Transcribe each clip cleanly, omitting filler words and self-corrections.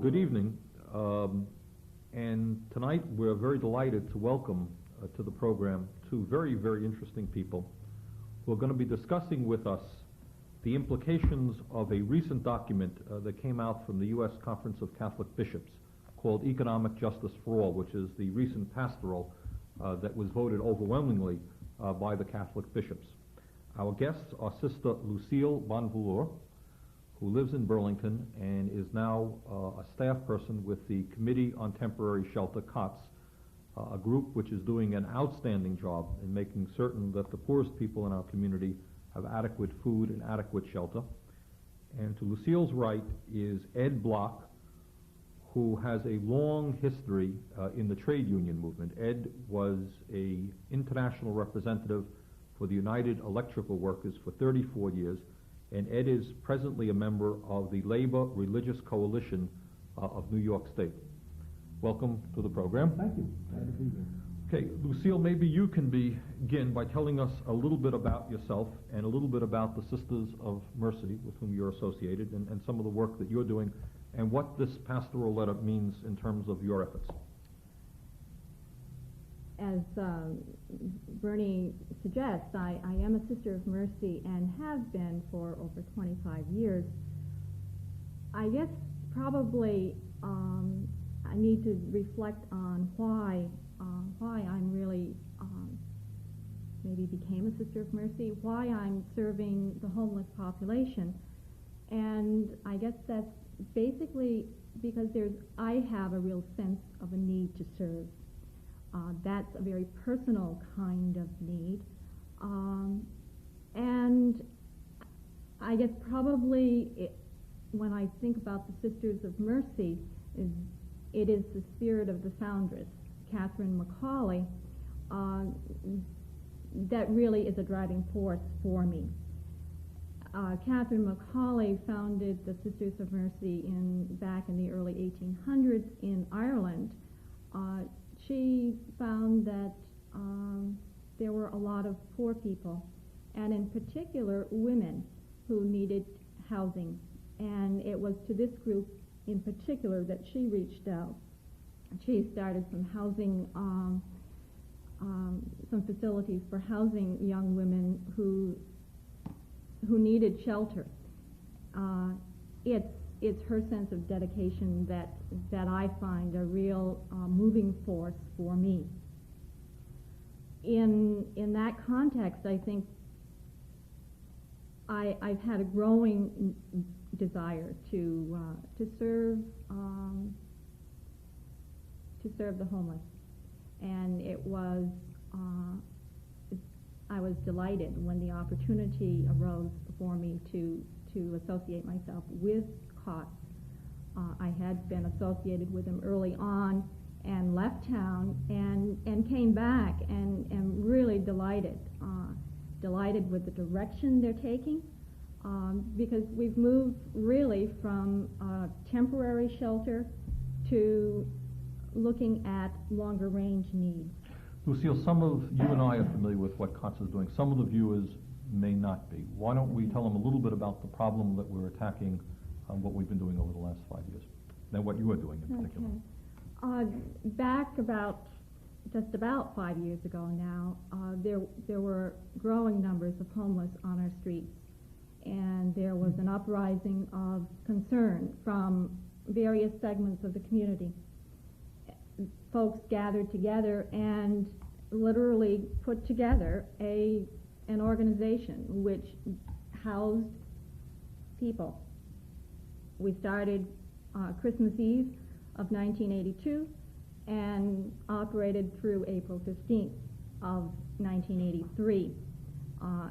good evening. And tonight we're very delighted to welcome to the program two very, very interesting people who are going to be discussing with us the implications of a recent document that came out from the U.S. Conference of Catholic Bishops called Economic Justice for All, which is the recent pastoral that was voted overwhelmingly by the Catholic bishops. Our guests are Sister Lucille Bonvouloire, who lives in Burlington and is now a staff person with the Committee on Temporary Shelter, COTS, a group which is doing an outstanding job in making certain that the poorest people in our community have adequate food and adequate shelter. And to Lucille's right is Ed Bloch, who has a long history in the trade union movement. Ed was an international representative for the United Electrical Workers for 34 years, and Ed is presently a member of the Labor Religious Coalition of New York State. Welcome to the program. Thank you. Glad to be here. Okay, Lucille, maybe you can begin by telling us a little bit about yourself and a little bit about the Sisters of Mercy with whom you're associated and some of the work that you're doing and what this pastoral letter means in terms of your efforts. As Bernie suggests, I am a Sister of Mercy and have been for over 25 years. I guess probably I need to reflect on why I'm really maybe became a Sister of Mercy, why I'm serving the homeless population, and I guess that's basically because I have a real sense of a need to serve. That's a very personal kind of need. And I guess probably when I think about the Sisters of Mercy, it is the spirit of the foundress, Catherine McCauley, that really is a driving force for me. Catherine McCauley founded the Sisters of Mercy back in the early 1800s in Ireland. She found that there were a lot of poor people, and in particular women, who needed housing. And it was to this group in particular that she reached out. She started some housing, some facilities for housing young women who needed shelter. It's her sense of dedication that I find a real moving force for me. In that context, I think I've had a growing desire to serve the homeless, and I was delighted when the opportunity arose for me to associate myself with COTS. I had been associated with them early on and left town and came back and am really delighted with the direction they're taking, because we've moved really from temporary shelter to looking at longer range needs. Lucille, some of you and I are familiar with what COTS is doing. Some of the viewers may not be. Why don't we tell them a little bit about the problem that we're attacking, what we've been doing over the last 5 years, and what you are doing in particular. Okay. Back just about 5 years ago now, there were growing numbers of homeless on our streets, and there was an uprising of concern from various segments of the community. Folks gathered together and literally put together an organization which housed people. We started Christmas Eve of 1982 and operated through April 15th of 1983.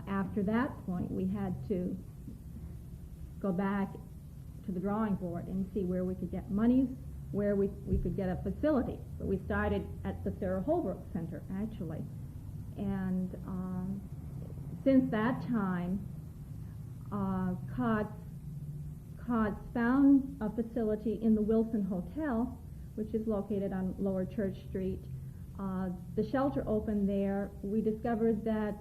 After that point, we had to go back to the drawing board and see where we could get monies, where we could get a facility. So we started at the Sarah Holbrook Center, actually. And since that time, COTS found a facility in the Wilson Hotel, which is located on Lower Church Street. The shelter opened there. We discovered that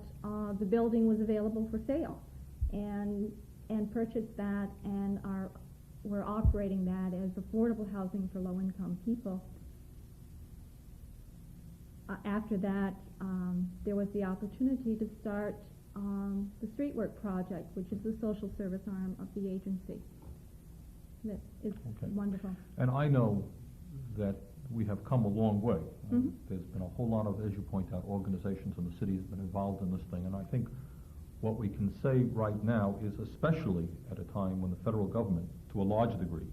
the building was available for sale and purchased that and are were operating that as affordable housing for low-income people. After that, there was the opportunity to start the Street Work Project, which is the social service arm of the agency. That is wonderful. And I know that we have come a long way. Mm-hmm. There's been a whole lot of, as you point out, organizations in the city that have been involved in this thing, and I think what we can say right now is, especially at a time when the federal government, to a large degree,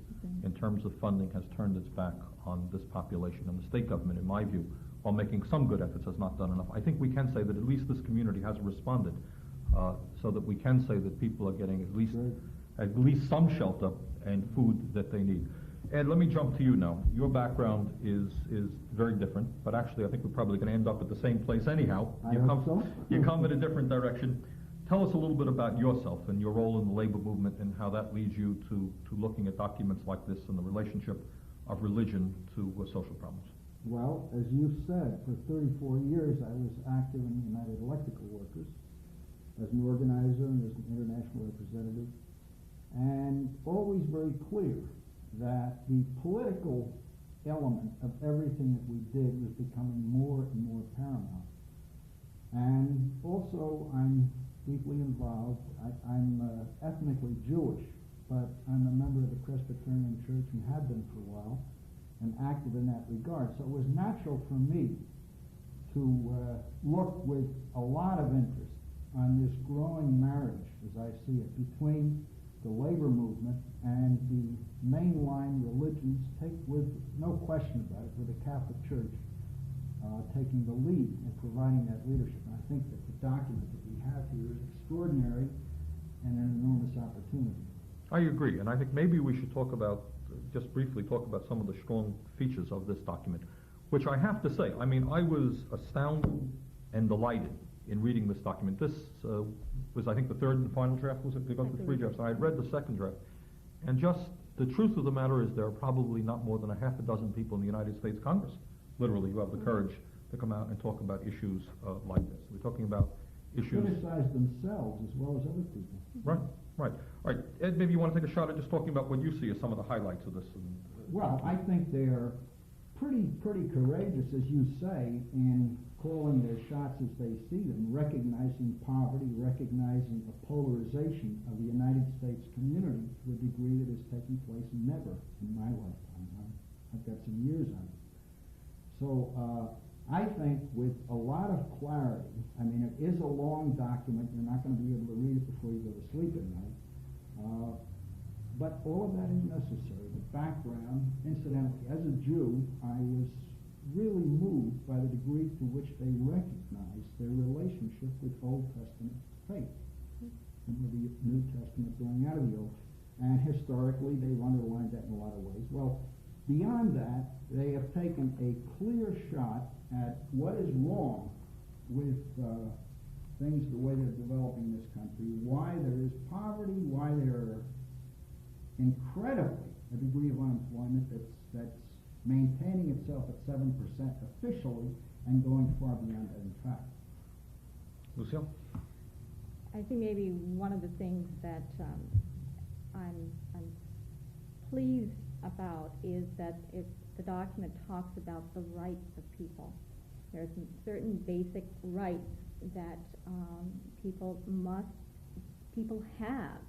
in terms of funding, has turned its back on this population, and the state government, in my view, while making some good efforts, has not done enough. I think we can say that at least this community has responded, so that we can say that people are getting at least some shelter and food that they need. Ed, let me jump to you now. Your background is very different, but actually I think we're probably going to end up at the same place anyhow. You come in a different direction. Tell us a little bit about yourself and your role in the labor movement and how that leads you to looking at documents like this and the relationship of religion to social problems. Well, as you said, for 34 years I was active in the United Electrical Workers as an organizer and as an international representative, and always very clear that the political element of everything that we did was becoming more and more paramount. And also I'm deeply involved. I'm ethnically Jewish, but I'm a member of the Presbyterian Church and have been for a while, and active in that regard. So it was natural for me to look with a lot of interest on this growing marriage, as I see it, between the labor movement and the mainline religions, with no question about it, with the Catholic Church taking the lead in providing that leadership. And I think that the document that we have here is extraordinary and an enormous opportunity. I agree, and I think maybe we should talk about, just briefly talk about some of the strong features of this document, which I have to say, I mean, I was astounded and delighted in reading this document. This was, I think, the third and final draft, was it? They go through three drafts. I had read the second draft, and just the truth of the matter is there are probably not more than a half a dozen people in the United States Congress, literally, who have the courage to come out and talk about issues like this. We're talking about issues... Criticize themselves as well as other people. Right, right. All right, Ed, maybe you want to take a shot at just talking about what you see as some of the highlights of this. Well, I think they are pretty courageous, as you say, in calling their shots as they see them, recognizing poverty, recognizing a polarization of the United States community to a degree that is taking place never in my lifetime. I've got some years on it. So I think with a lot of clarity, I mean, it is a long document. You're not going to be able to read it before you go to sleep at night. But all of that is necessary. The background, incidentally, as a Jew, I was really moved by the degree to which they recognized their relationship with Old Testament faith and with the New Testament growing out of the Old. And historically, they've underlined that in a lot of ways. Well, beyond that, they have taken a clear shot at what is wrong with things the way they're developing this country, why there is poverty, why there are incredibly a degree of unemployment that's maintaining itself at 7% officially and going far beyond that in fact. Lucille? I think maybe one of the things that I'm pleased about is that the document talks about the rights of people. There are some certain basic rights that people have,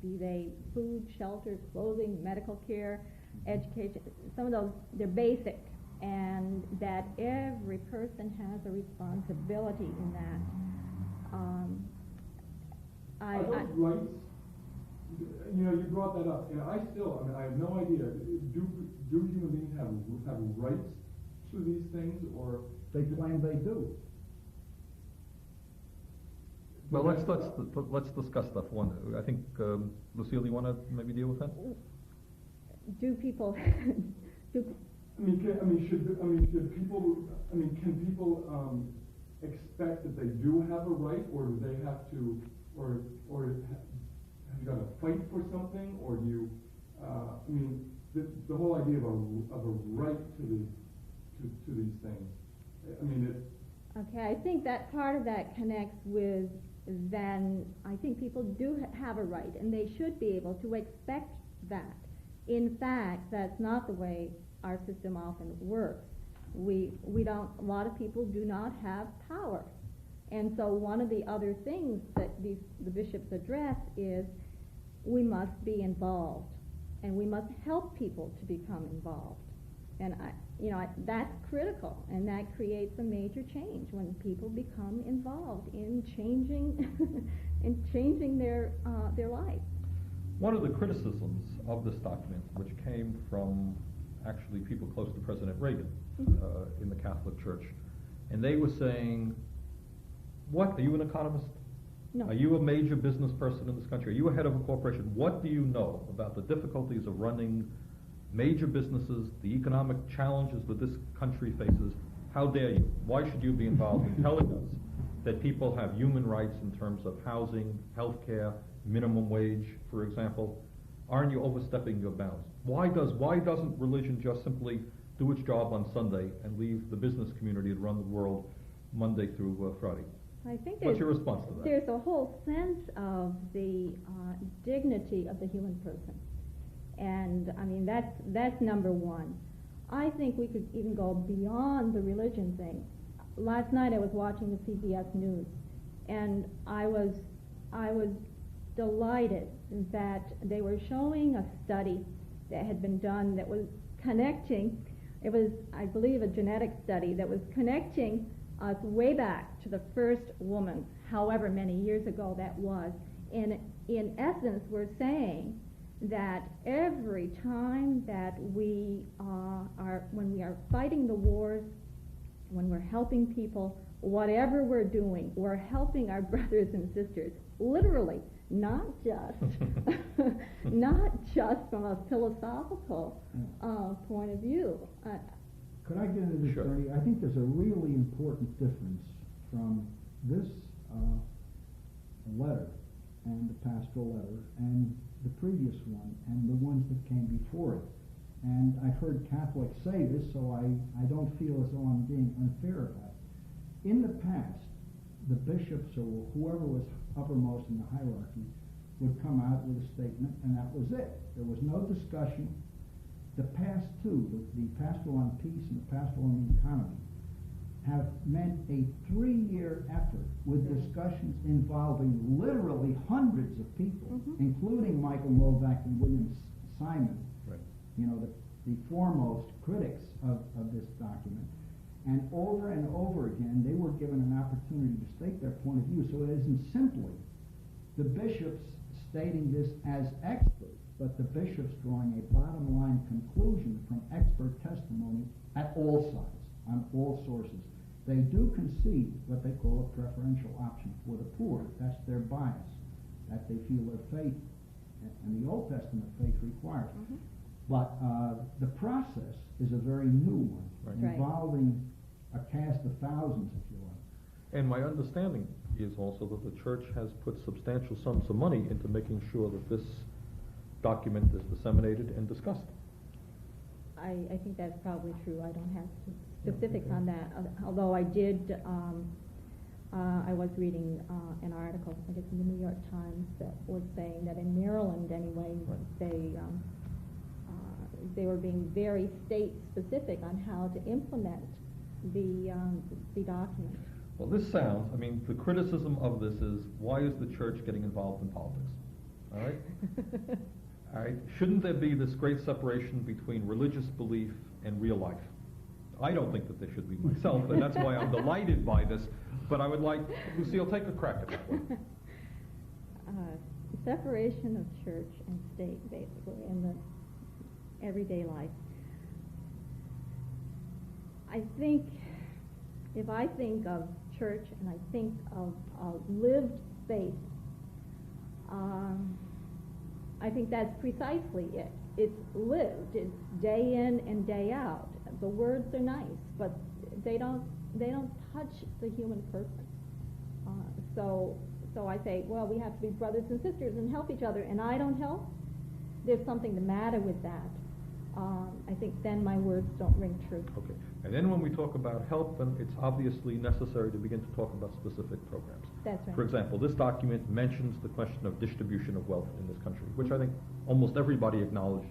be they food, shelter, clothing, medical care, education. Some of those, they're basic, and that every person has a responsibility in that. Are those rights? You know, you brought that up, and I have no idea. Do human beings have rights to these things, or they claim they do? Well, let's discuss that one. I think Lucille, you want to maybe deal with that? Do people? Can people expect that they do have a right, or do they have to, or have you got to fight for something, or do you? The whole idea of a right to these things. Okay, I think that part of that connects with then I think people do have a right, and they should be able to expect that. In fact, that's not the way our system often works. We don't, a lot of people do not have power. And so one of the other things that the bishops address is we must be involved, and we must help people to become involved. And that's critical, and that creates a major change when people become involved in changing their life. One of the criticisms of this document, which came from actually people close to President Reagan in the Catholic Church, and they were saying, what, are you an economist? No. Are you a major business person in this country? Are you a head of a corporation? What do you know about the difficulties of running major businesses, the economic challenges that this country faces? How dare you? Why should you be involved in telling us that people have human rights in terms of housing, health care, minimum wage, for example? Aren't you overstepping your bounds? Why doesn't religion just simply do its job on Sunday and leave the business community to run the world Monday through Friday? I think what's your response to that? There's a whole sense of the dignity of the human person. And I mean, that's number one. I think we could even go beyond the religion thing. Last night I was watching the CBS News, and I was delighted that they were showing a study that had been done that was connecting, it was, I believe, a genetic study that was connecting us way back to the first woman, however many years ago that was. And in essence, we're saying that every time that when we are fighting the wars, when we're helping people, whatever we're doing, we're helping our brothers and sisters, literally, not just not just from a philosophical point of view. Could I get into this, Sure. Bernie? I think there's a really important difference from this letter and the pastoral letter and the previous one and the ones that came before it. And I've heard Catholics say this, so I don't feel as though I'm being unfair about it. In the past, the bishops or whoever was uppermost in the hierarchy would come out with a statement, and that was it. There was no discussion. The past two, the pastoral on peace and the pastoral on the economy, have meant a 3-year effort with discussions involving literally hundreds of people, including Michael Novak and William Simon, Right. the foremost critics of this document. And over again, they were given an opportunity to state their point of view. So it isn't simply the bishops stating this as experts, but the bishops drawing a bottom line conclusion from expert testimony at all sides, on all sources. They do concede what they call a preferential option for the poor. That's their bias, that they feel their faith, and the Old Testament faith requires. But the process is a very new one, Right. involving a cast of thousands, if you like. And my understanding is also that the church has put substantial sums of money into making sure that this document is disseminated and discussed. I think that's probably true. I don't have specifics on that, although I did, I was reading an article, I guess in the New York Times, that was saying that in Maryland anyway, Right. they were being very state-specific on how to implement the document. Well, this sounds, I mean, the criticism of this is, why is the church getting involved in politics? All right? All right? Shouldn't there be this great separation between religious belief and real life? I don't think that there should be myself, and that's why I'm delighted by this. But I would like, Lucille, take a crack at that one. Separation of church and state, basically, in the everyday life. I think, if I think of church and I think of lived faith, I think that's precisely it. It's lived. It's day in and day out. The words are nice, but they don't touch the human person. So I say, well, we have to be brothers and sisters and help each other, and I don't help. There's something the matter with that. I think then my words don't ring true. Okay. And then when we talk about help, then it's obviously necessary to begin to talk about specific programs. That's right. For example, this document mentions the question of distribution of wealth in this country, which I think almost everybody acknowledged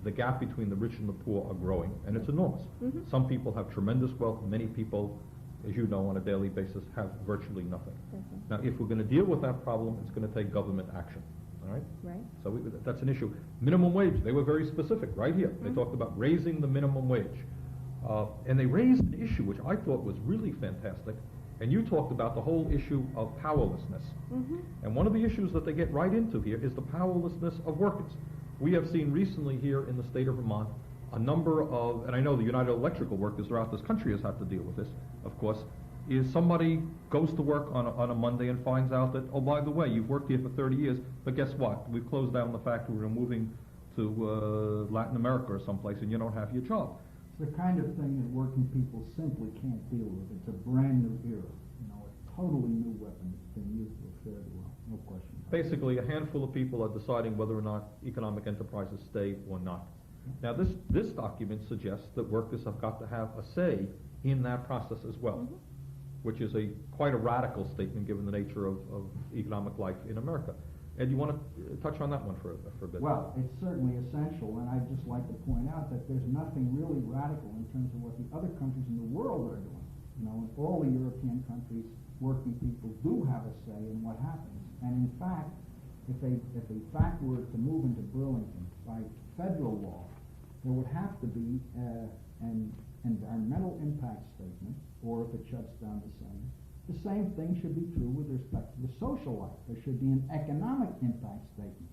the gap between the rich and the poor are growing, and it's enormous. Mhm. Some people have tremendous wealth, many people, as you know, on a daily basis, have virtually nothing. Mhm. Now, if we're going to deal with that problem, it's going to take government action, all right? Right. So that's an issue. Minimum wage, they were very specific, right here. They Mhm. talked about raising the minimum wage. And they raised an issue which I thought was really fantastic, and you talked about the whole issue of powerlessness. Mhm. And one of the issues that they get right into here is the powerlessness of workers. We have seen recently here in the state of Vermont a number of, and I know the United Electrical workers throughout this country has had to deal with this, of course, is somebody goes to work on a Monday and finds out that, oh, by the way, you've worked here for 30 years, but guess what? We've closed down the factory, we're moving to Latin America or someplace, and you don't have your job. It's the kind of thing that working people simply can't deal with. It's a brand new era, a totally new weapon that's been used fairly well, no question. Basically, a handful of people are deciding whether or not economic enterprises stay or not. Now, this document suggests that workers have got to have a say in that process as well, Mhm. which is quite a radical statement given the nature of economic life in America. Ed, you want to touch on that one for a bit? Well, it's certainly essential, and I'd just like to point out that there's nothing really radical in terms of what the other countries in the world are doing. In all the European countries, working people do have a say in what happens. And in fact, if a fact were to move into Burlington by federal law, there would have to be an environmental impact statement, or if it shuts down the same. The same thing should be true with respect to the social life. There should be an economic impact statement.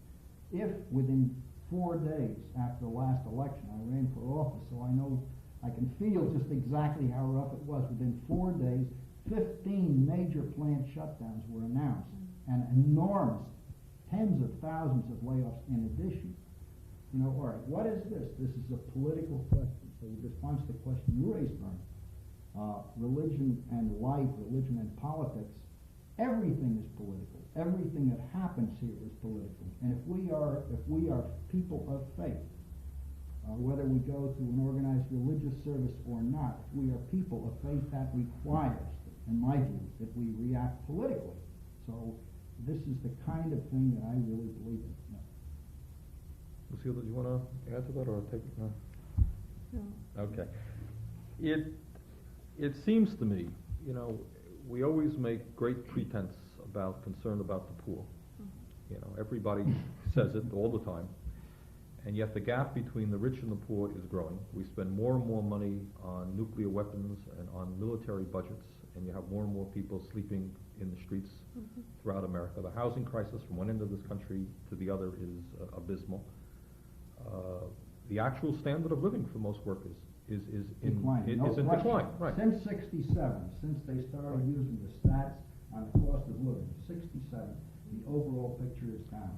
If within 4 days after the last election, I ran for office, so I know I can feel just exactly how rough it was. Within 4 days, 15 major plant shutdowns were announced, and enormous, tens of thousands of layoffs in addition. All right, what is this? This is a political question. So in response to the question you raised, Bernie, religion and life, religion and politics, everything is political. Everything that happens here is political. And if we are people of faith, whether we go to an organized religious service or not, if we are people of faith, that requires, in my view, that we react politically. So this is the kind of thing that I really believe in. Lucille, do you want to add to that or take it? No? No. Okay. It seems to me, we always make great pretense about concern about the poor. Everybody says it all the time. And yet the gap between the rich and the poor is growing. We spend more and more money on nuclear weapons and on military budgets, and you have more and more people sleeping in the streets throughout America. The housing crisis from one end of this country to the other is abysmal. The actual standard of living for most workers is in decline. Right. Since 67, since they started using the stats on the cost of living, 67, the overall picture is down.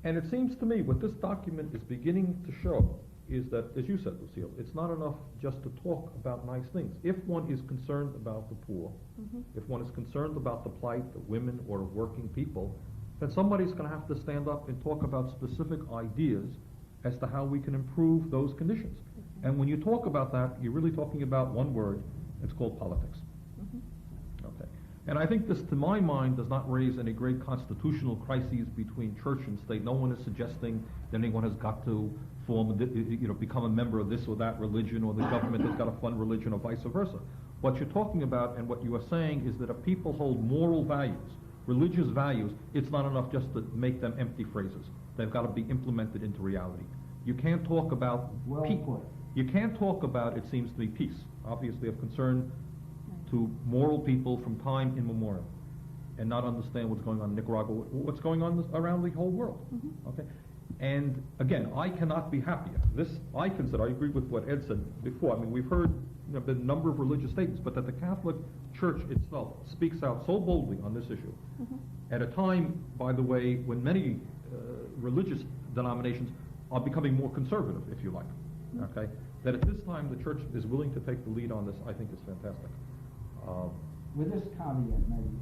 And it seems to me what this document is beginning to show is that, as you said, Lucille, it's not enough just to talk about nice things. If one is concerned about the poor, if one is concerned about the plight of women or of working people, then somebody's going to have to stand up and talk about specific ideas as to how we can improve those conditions. And when you talk about that, you're really talking about one word. It's called politics. Okay. And I think this, to my mind, does not raise any great constitutional crises between church and state. No one is suggesting that anyone has got to become a member of this or that religion, or the government has got to fund religion, or vice versa. What you're talking about and what you are saying is that if people hold moral values, religious values, it's not enough just to make them empty phrases. They've got to be implemented into reality. You can't talk about You can't talk about, it seems to me, peace, obviously of concern to moral people from time immemorial, and not understand what's going on in Nicaragua, what's going on around the whole world. Okay, and again, I cannot be happier. I agree with what Ed said before. I mean, we've heard a number of religious statements, but that the Catholic Church itself speaks out so boldly on this issue at a time, by the way, when many religious denominations are becoming more conservative, if you like. Okay, that at this time the church is willing to take the lead on this, I think is fantastic. With this caveat, maybe,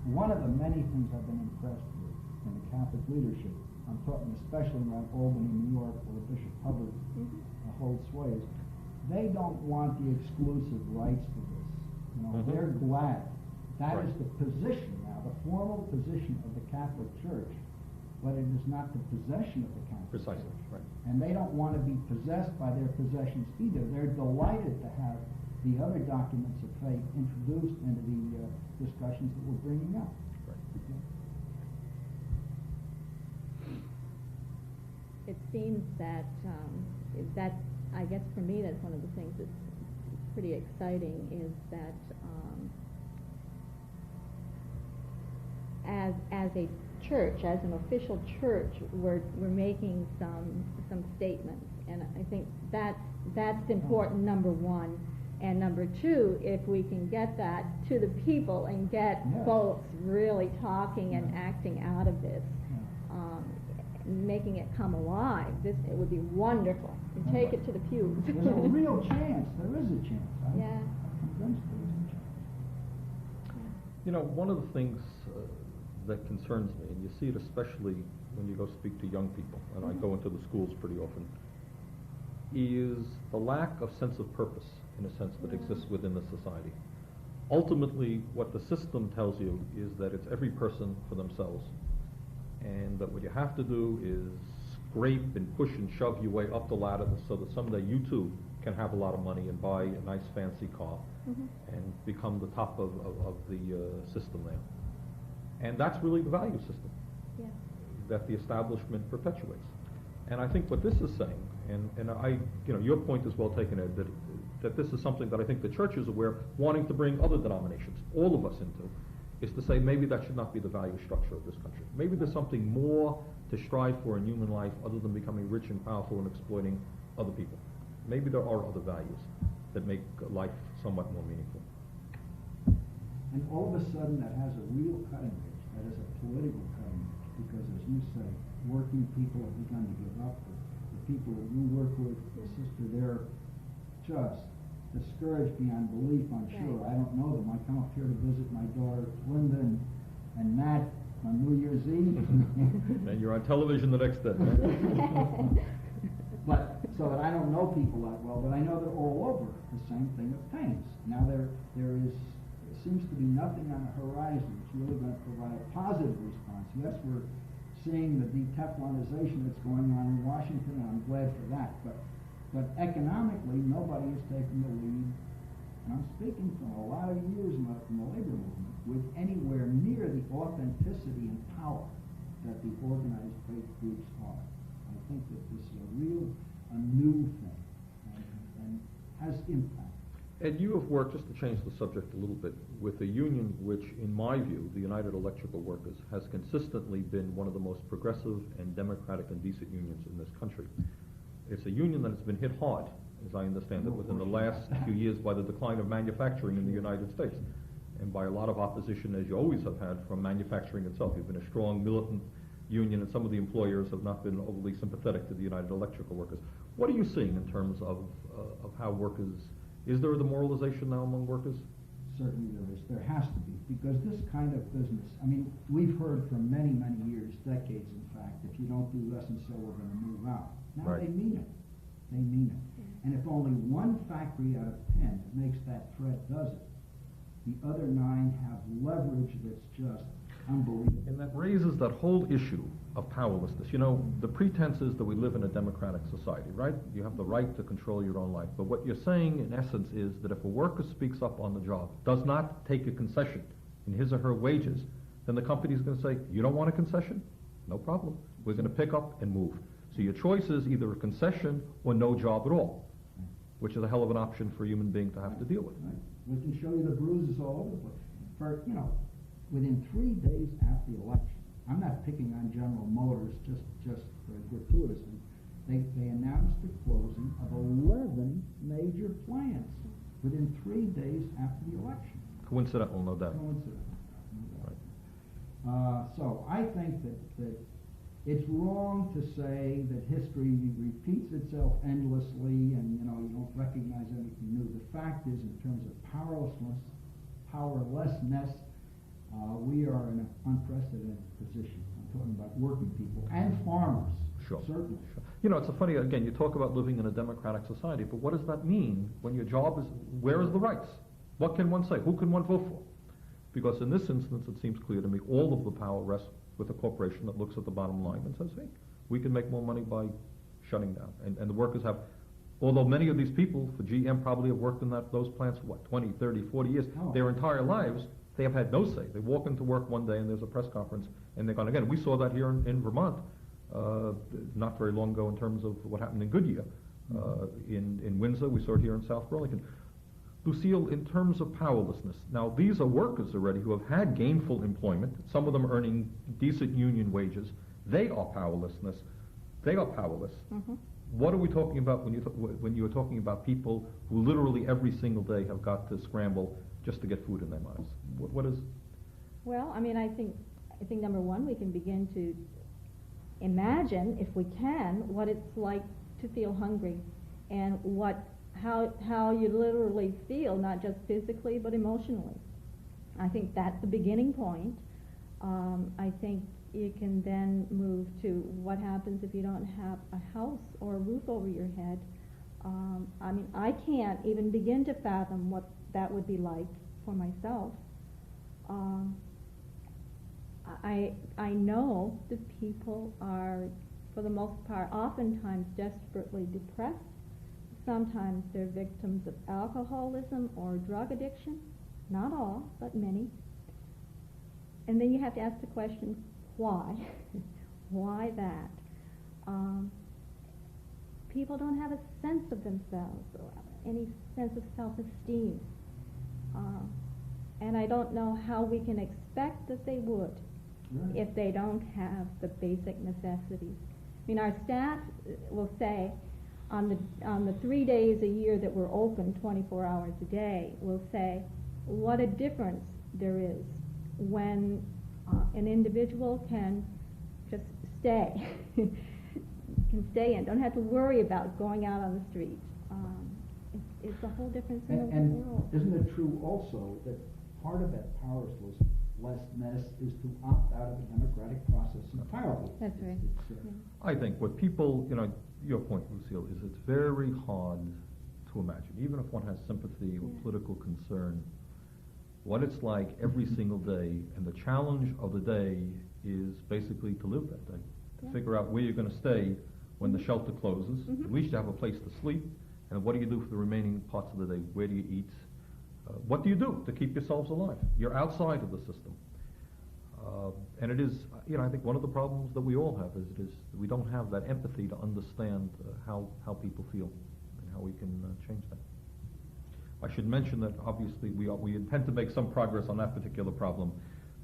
one of the many things I've been impressed with in the Catholic leadership, I'm talking especially around Albany, New York, where Bishop Hubbard holds sway, is they don't want the exclusive rights to this. They're glad. That is the position now, the formal position of the Catholic Church, but it is not the possession of the county. Precisely, right. And they don't want to be possessed by their possessions either. They're delighted to have the other documents of faith introduced into the discussions that we're bringing up. Right. It seems that, I guess for me, that's one of the things that's pretty exciting is that as a church, as an official church, we're making some statements, and I think that's important, number one. And number two, if we can get that to the people and get folks really talking and acting out of this, making it come alive, it would be wonderful. And take it to the pews. There's a real chance. There is a chance. I'm convinced there is a chance. You know, one of the things that concerns me, and you see it especially when you go speak to young people, and I go into the schools pretty often, is the lack of sense of purpose, in a sense, that exists within the society. Ultimately, what the system tells you is that it's every person for themselves, and that what you have to do is scrape and push and shove your way up the ladder so that someday you too can have a lot of money and buy a nice fancy car and become the top of the system there. And that's really the value system that the establishment perpetuates. And I think what this is saying, and I, you know, your point is well taken, Ed, that this is something that I think the church is aware, wanting to bring other denominations, all of us into, is to say maybe that should not be the value structure of this country. Maybe there's something more to strive for in human life other than becoming rich and powerful and exploiting other people. Maybe there are other values that make life somewhat more meaningful. And all of a sudden that has a real cutting edge, that is a political cutting edge, because as you say, working people have begun to give up. The people that you work with, Sister, they're just discouraged beyond belief, I'm sure. I don't know them. I come up here to visit my daughter Linda and Matt on New Year's Eve. And you're on television the next day. But so that I don't know people that well, but I know they're all over the same thing obtains. Now there seems to be nothing on the horizon that's really going to provide a positive response. Yes, we're seeing the de-Teflonization that's going on in Washington, and I'm glad for that. But economically, nobody is taking the lead, and I'm speaking from a lot of years from the labor movement, with anywhere near the authenticity and power that the organized faith groups are. I think that this is a new thing, and has impact. And you have worked, just to change the subject a little bit, with a union which, in my view, the United Electrical Workers, has consistently been one of the most progressive and democratic and decent unions in this country. It's a union that has been hit hard, as I understand it, within the last few years by the decline of manufacturing in the United States, and by a lot of opposition, as you always have had, from manufacturing itself. You've been a strong, militant union, and some of the employers have not been overly sympathetic to the United Electrical Workers. What are you seeing in terms of how workers... Is there a demoralization now among workers? Certainly there is. There has to be, because this kind of business, I mean, we've heard for many, many years, decades in fact, if you don't do less and so, we're going to move out. Now Right. They mean it. They mean it. And if only one factory out of 10 that makes that threat does it, the other 9 have leverage that's just unbelievable. And that raises that whole issue of powerlessness. You know, the pretense is that we live in a democratic society, right? You have the right to control your own life. But what you're saying, in essence, is that if a worker speaks up on the job, does not take a concession in his or her wages, then the company's going to say, you don't want a concession? No problem. We're going to pick up and move. So your choice is either a concession or no job at all, which is a hell of an option for a human being to have to deal with. Right. We can show you the bruises all over the place. For, you know, within 3 days after the election, I'm not picking on General Motors just gratuitously. They announced the closing of 11 major plants within 3 days after the election. Coincidental, no doubt. Coincidental, no doubt. Right. So I think that it's wrong to say that history repeats itself endlessly and, you know, you don't recognize anything new. The fact is, in terms of powerlessness, we are in an unprecedented position. I'm talking about working people and farmers. Sure. Certainly. Sure. You know, it's a funny, again, you talk about living in a democratic society, but what does that mean when your job is, where is the rights? What can one say? Who can one vote for? Because in this instance, it seems clear to me, all of the power rests with a corporation that looks at the bottom line and says, hey, we can make more money by shutting down. And the workers have, although many of these people for GM probably have worked in those plants for 20, 30, 40 years, their entire lives, they have had no say. They walk into work one day and there's a press conference and they're gone again. We saw that here in Vermont not very long ago in terms of what happened in Goodyear. In Windsor, we saw it here in South Burlington. Lucille, in terms of powerlessness, now these are workers already who have had gainful employment, some of them earning decent union wages. They are powerlessness. They are powerless. Mm-hmm. What are we talking about when you are talking about people who literally every single day have got to scramble just to get food in their mouths? What is? Well, I mean, I think number one, we can begin to imagine, if we can, what it's like to feel hungry, and how you literally feel, not just physically but emotionally. I think that's the beginning point. I think you can then move to what happens if you don't have a house or a roof over your head. I mean, I can't even begin to fathom what that would be like for myself. I know that people are, for the most part, oftentimes desperately depressed. Sometimes they're victims of alcoholism or drug addiction. Not all, but many. And then you have to ask the question, why? Why that? People don't have a sense of themselves or any sense of self-esteem. And I don't know how we can expect that they would if they don't have the basic necessities. I mean, our staff will say, on the 3 days a year that we're open 24 hours a day, will say what a difference there is when an individual can just stay, can stay in, don't have to worry about going out on the street. It's a whole different thing in the world. Isn't it true also that part of that powerlessness is to opt out of the democratic process entirely? That's right. I think what people, your point, Lucille, is it's very hard to imagine, even if one has sympathy or political concern, what it's like every single day, and the challenge of the day is basically to live that day, to figure out where you're going to stay when the shelter closes. At least you have a place to sleep, and what do you do for the remaining parts of the day? Where do you eat? What do you do to keep yourselves alive? You're outside of the system. And it is, I think one of the problems that we all have is we don't have that empathy to understand how people feel and how we can change that. I should mention that obviously we intend to make some progress on that particular problem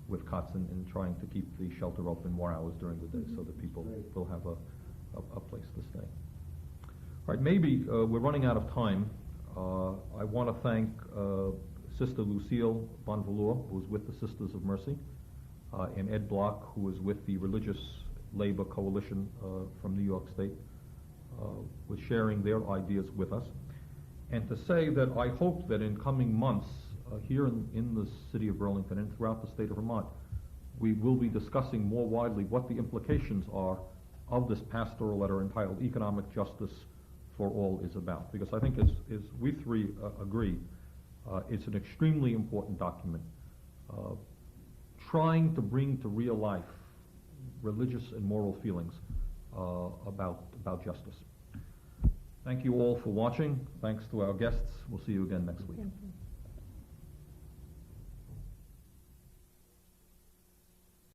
with COTS in trying to keep the shelter open more hours during the day so that people will have a place to stay. All right, maybe we're running out of time. I want to thank Sister Lucille Bonvouloire, who is with the Sisters of Mercy, and Ed Bloch, who is with the Religious Labor Coalition from New York State, was sharing their ideas with us. And to say that I hope that in coming months, here in the city of Burlington and throughout the state of Vermont, we will be discussing more widely what the implications are of this pastoral letter entitled Economic Justice for All is about. Because I think as we three agree, it's an extremely important document trying to bring to real life religious and moral feelings about justice. Thank you all for watching. Thanks to our guests. We'll see you again next week. Thank you.